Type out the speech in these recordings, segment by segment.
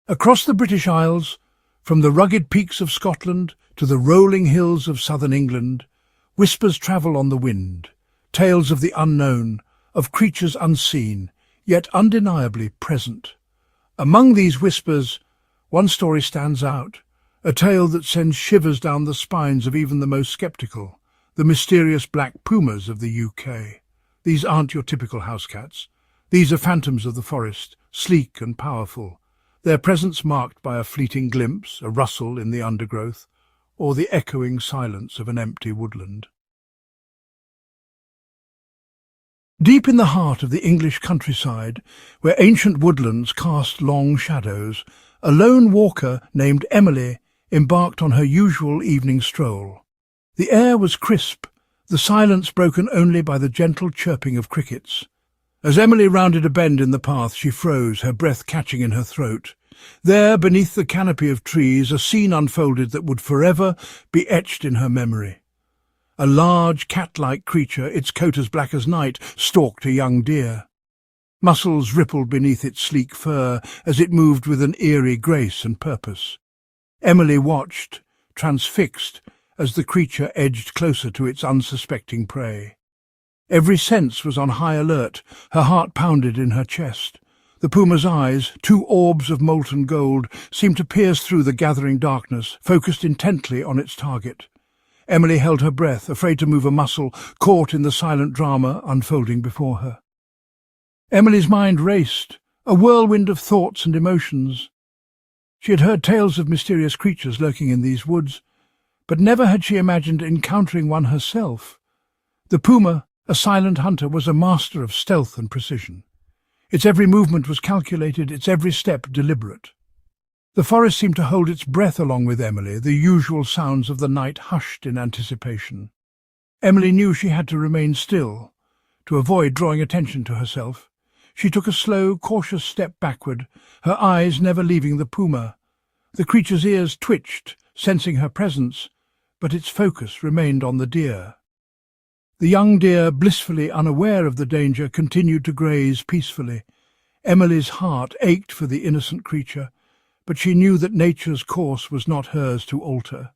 Across the British Isles, from the rugged peaks of Scotland to the rolling hills of southern England, whispers travel on the wind, tales of the unknown, of creatures unseen, yet undeniably present. Among these whispers, one story stands out, a tale that sends shivers down the spines of even the most sceptical, the mysterious black pumas of the UK. These aren't your typical house cats. These are phantoms of the forest, sleek and powerful, their presence marked by a fleeting glimpse, a rustle in the undergrowth, or the echoing silence of an empty woodland. Deep in the heart of the English countryside, where ancient woodlands cast long shadows, a lone walker named Emily embarked on her usual evening stroll. The air was crisp, the silence broken only by the gentle chirping of crickets. As Emily rounded a bend in the path, she froze, her breath catching in her throat. There, beneath the canopy of trees, a scene unfolded that would forever be etched in her memory. A large, cat-like creature, its coat as black as night, stalked a young deer. Muscles rippled beneath its sleek fur as it moved with an eerie grace and purpose. Emily watched, transfixed, as the creature edged closer to its unsuspecting prey. Every sense was on high alert, her heart pounded in her chest. The puma's eyes, two orbs of molten gold, seemed to pierce through the gathering darkness, focused intently on its target. Emily held her breath, afraid to move a muscle, caught in the silent drama unfolding before her. Emily's mind raced, a whirlwind of thoughts and emotions. She had heard tales of mysterious creatures lurking in these woods, but never had she imagined encountering one herself. The puma, a silent hunter, was a master of stealth and precision. Its every movement was calculated, its every step deliberate. The forest seemed to hold its breath along with Emily, the usual sounds of the night hushed in anticipation. Emily knew she had to remain still, to avoid drawing attention to herself. She took a slow, cautious step backward, her eyes never leaving the puma. The creature's ears twitched, sensing her presence, but its focus remained on the deer. The young deer, blissfully unaware of the danger, continued to graze peacefully. Emily's heart ached for the innocent creature, but she knew that nature's course was not hers to alter.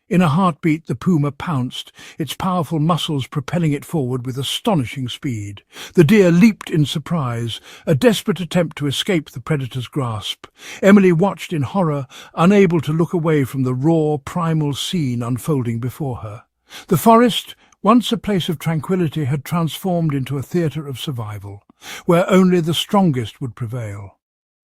In a heartbeat, the puma pounced, its powerful muscles propelling it forward with astonishing speed. The deer leaped in surprise, a desperate attempt to escape the predator's grasp. Emily watched in horror, unable to look away from the raw, primal scene unfolding before her. The forest, once a place of tranquility, had transformed into a theatre of survival, where only the strongest would prevail.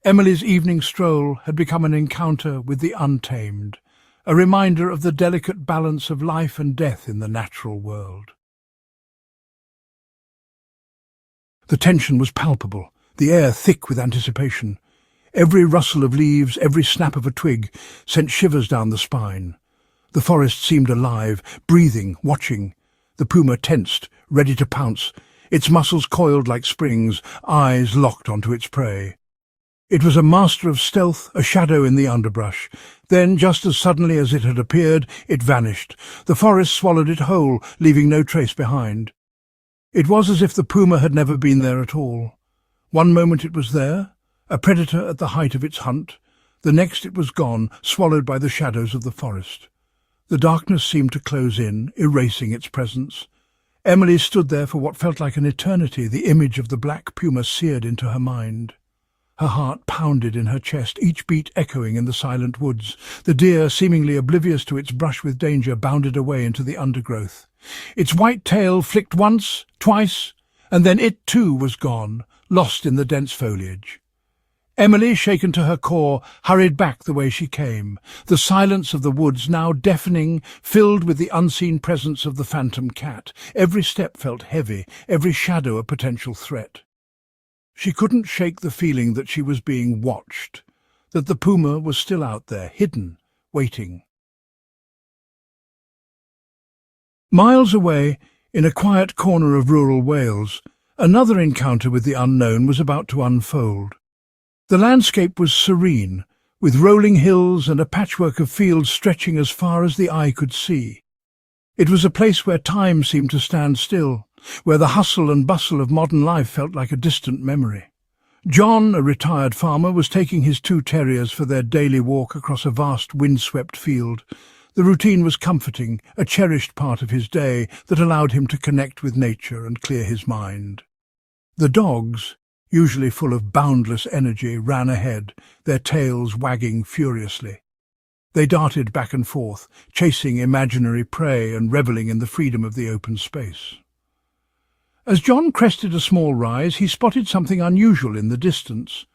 Emily's evening stroll had become an encounter with the untamed, a reminder of the delicate balance of life and death in the natural world. The tension was palpable, the air thick with anticipation. Every rustle of leaves, every snap of a twig, sent shivers down the spine. The forest seemed alive, breathing, watching. The puma tensed, ready to pounce, its muscles coiled like springs, eyes locked onto its prey. It was a master of stealth, a shadow in the underbrush. Then, just as suddenly as it had appeared, it vanished. The forest swallowed it whole, leaving no trace behind. It was as if the puma had never been there at all. One moment it was there, a predator at the height of its hunt. The next it was gone, swallowed by the shadows of the forest. The darkness seemed to close in, erasing its presence. Emily stood there for what felt like an eternity, the image of the black puma seared into her mind. Her heart pounded in her chest, each beat echoing in the silent woods. The deer, seemingly oblivious to its brush with danger, bounded away into the undergrowth. Its white tail flicked once, twice, and then it too was gone, lost in the dense foliage. Emily, shaken to her core, hurried back the way she came, the silence of the woods now deafening, filled with the unseen presence of the phantom cat. Every step felt heavy, every shadow a potential threat. She couldn't shake the feeling that she was being watched, that the puma was still out there, hidden, waiting. Miles away, in a quiet corner of rural Wales, another encounter with the unknown was about to unfold. The landscape was serene, with rolling hills and a patchwork of fields stretching as far as the eye could see. It was a place where time seemed to stand still, where the hustle and bustle of modern life felt like a distant memory. John, a retired farmer, was taking his two terriers for their daily walk across a vast windswept field. The routine was comforting, a cherished part of his day that allowed him to connect with nature and clear his mind. The dogs, usually full of boundless energy, ran ahead, their tails wagging furiously. They darted back and forth, chasing imaginary prey and revelling in the freedom of the open space. As John crested a small rise, he spotted something unusual in the distance.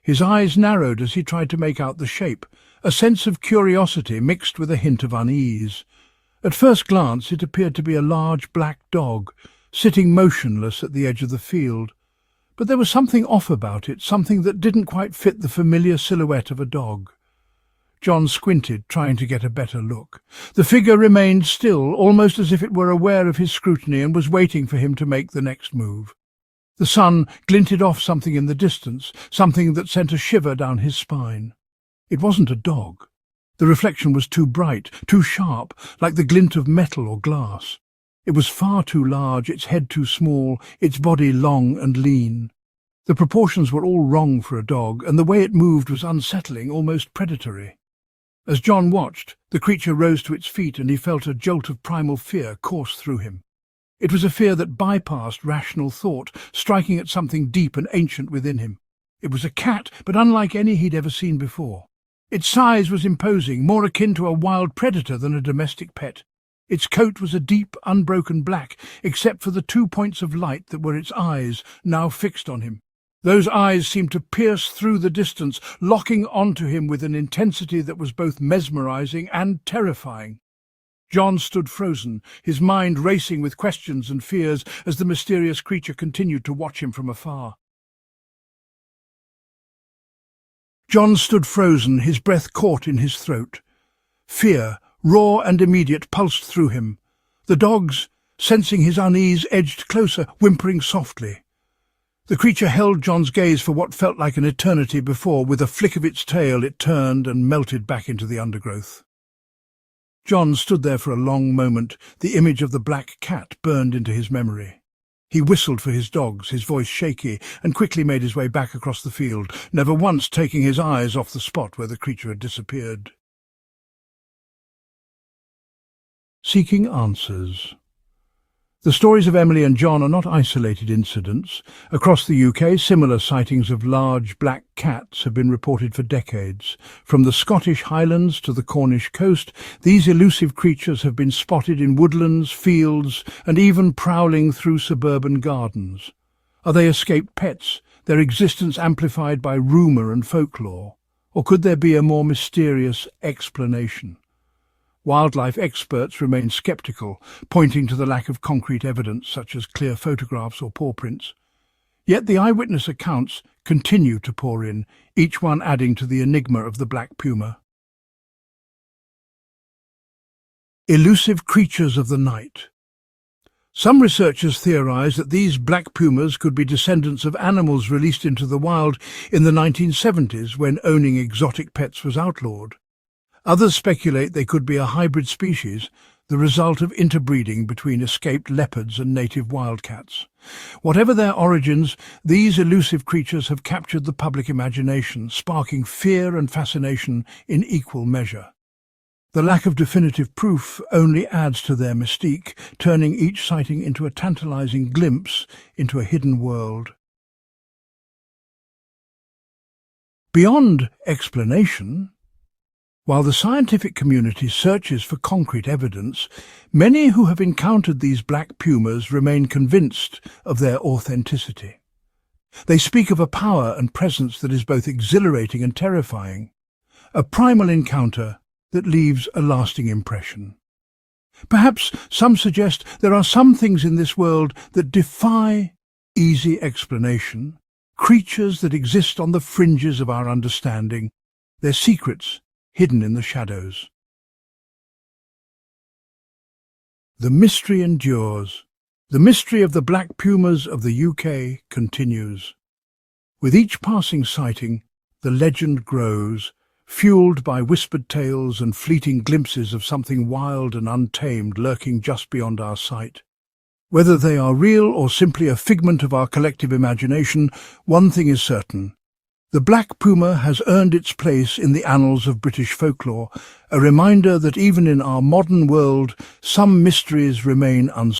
His eyes narrowed as he tried to make out the shape, a sense of curiosity mixed with a hint of unease. At first glance it appeared to be a large black dog, sitting motionless at the edge of the field. But there was something off about it, something that didn't quite fit the familiar silhouette of a dog. John squinted, trying to get a better look. The figure remained still, almost as if it were aware of his scrutiny and was waiting for him to make the next move. The sun glinted off something in the distance, something that sent a shiver down his spine. It wasn't a dog. The reflection was too bright, too sharp, like the glint of metal or glass. It was far too large, its head too small, its body long and lean. The proportions were all wrong for a dog, and the way it moved was unsettling, almost predatory. As John watched, the creature rose to its feet and he felt a jolt of primal fear course through him. It was a fear that bypassed rational thought, striking at something deep and ancient within him. It was a cat, but unlike any he'd ever seen before. Its size was imposing, more akin to a wild predator than a domestic pet. Its coat was a deep, unbroken black, except for the 2 points of light that were its eyes, now fixed on him. Those eyes seemed to pierce through the distance, locking onto him with an intensity that was both mesmerizing and terrifying. John stood frozen, his mind racing with questions and fears as the mysterious creature continued to watch him from afar. John stood frozen, his breath caught in his throat. Fear, raw and immediate, pulsed through him. The dogs, sensing his unease, edged closer, whimpering softly. The creature held John's gaze for what felt like an eternity before. With a flick of its tail, it turned and melted back into the undergrowth. John stood there for a long moment, the image of the black cat burned into his memory. He whistled for his dogs, his voice shaky, and quickly made his way back across the field, never once taking his eyes off the spot where the creature had disappeared. Seeking answers. The stories of Emily and John are not isolated incidents. Across the UK, similar sightings of large black cats have been reported for decades. From the Scottish Highlands to the Cornish coast, these elusive creatures have been spotted in woodlands, fields, and even prowling through suburban gardens. Are they escaped pets, their existence amplified by rumour and folklore? Or could there be a more mysterious explanation? Wildlife experts remain sceptical, pointing to the lack of concrete evidence such as clear photographs or paw prints. Yet the eyewitness accounts continue to pour in, each one adding to the enigma of the black puma. Elusive creatures of the night. Some researchers theorize that these black pumas could be descendants of animals released into the wild in the 1970s when owning exotic pets was outlawed. Others speculate they could be a hybrid species, the result of interbreeding between escaped leopards and native wildcats. Whatever their origins, these elusive creatures have captured the public imagination, sparking fear and fascination in equal measure. The lack of definitive proof only adds to their mystique, turning each sighting into a tantalizing glimpse into a hidden world. Beyond explanation, while the scientific community searches for concrete evidence, many who have encountered these black pumas remain convinced of their authenticity. They speak of a power and presence that is both exhilarating and terrifying, a primal encounter that leaves a lasting impression. Perhaps some suggest there are some things in this world that defy easy explanation, creatures that exist on the fringes of our understanding, their secrets hidden in the shadows. The mystery endures. The mystery of the black pumas of the UK continues. With each passing sighting, the legend grows, fueled by whispered tales and fleeting glimpses of something wild and untamed lurking just beyond our sight. Whether they are real or simply a figment of our collective imagination, one thing is certain. The black puma has earned its place in the annals of British folklore, a reminder that even in our modern world, some mysteries remain unsolved.